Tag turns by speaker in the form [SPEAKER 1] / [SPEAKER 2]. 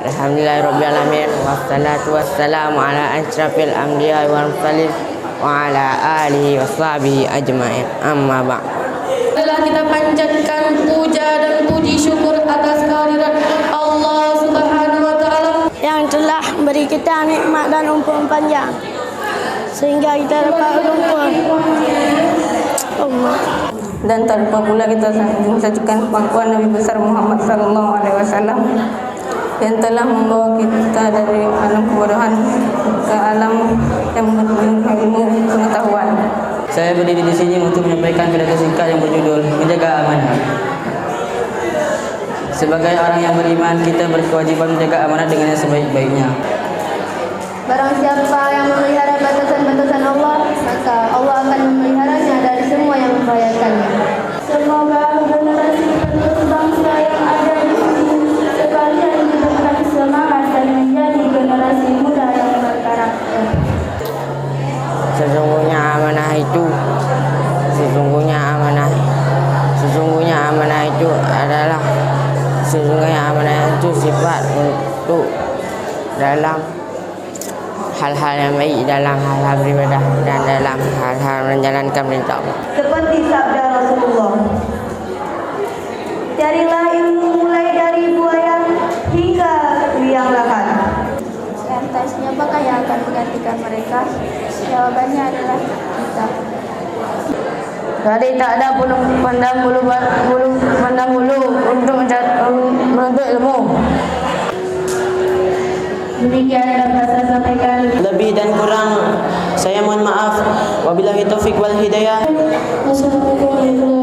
[SPEAKER 1] Alhamdulillahirabbil alamin wassalatu wassalamu ala asyrafil anbiya'i wal mursalin wa ala alihi washabihi ajmain. Amma ba'd.
[SPEAKER 2] Telah kita panjatkan puja dan puji syukur atas kehadirat Allah Subhanahu wa taala
[SPEAKER 3] yang telah memberi kita nikmat dan umur panjang sehingga kita dapat berkumpul. Allah.
[SPEAKER 2] dan tak lupa pula kita mensaksikan pengakuan Nabi besar Muhammad sallallahu alaihi wasallam yang telah membawa kita dari alam kebodohan ke alam yang penuh ilmu pengetahuan.
[SPEAKER 4] Saya berdiri di sini untuk menyampaikan pidato singkat yang berjudul Menjaga Amanah. Sebagai orang yang beriman, kita berkewajiban menjaga amanah dengan yang sebaik-baiknya.
[SPEAKER 5] Barang siapa yang memelihara batasan-batasan Allah, maka Allah akan memeliharanya dari semua yang membahayakannya.
[SPEAKER 3] Semoga generasi penerus bangsa yang ada di sini sekalian diberikan semangat dan menjadi generasi muda yang berkarakter.
[SPEAKER 1] Sesungguhnya amanah itu sifat untuk dalam hal-hal yang baik, dalam hal-hal beribadah dan dalam hal-hal menjalankan perintah Allah.
[SPEAKER 3] Seperti sabda Rasulullah, carilah ilmu mulai dari buaya hingga liang lahat.
[SPEAKER 5] Lantas siapakah yang akan menggantikan mereka? Jawabannya adalah kita.
[SPEAKER 2] Jadi tak ada pandang bulu untuk menuntut ilmu.
[SPEAKER 3] Demikian dapat saya sampaikan.
[SPEAKER 4] Lebih dan kurang saya mohon maaf. Wabillahi taufik wal hidayah.
[SPEAKER 3] Wassalamualaikum warahmatullahi wabarakatuh.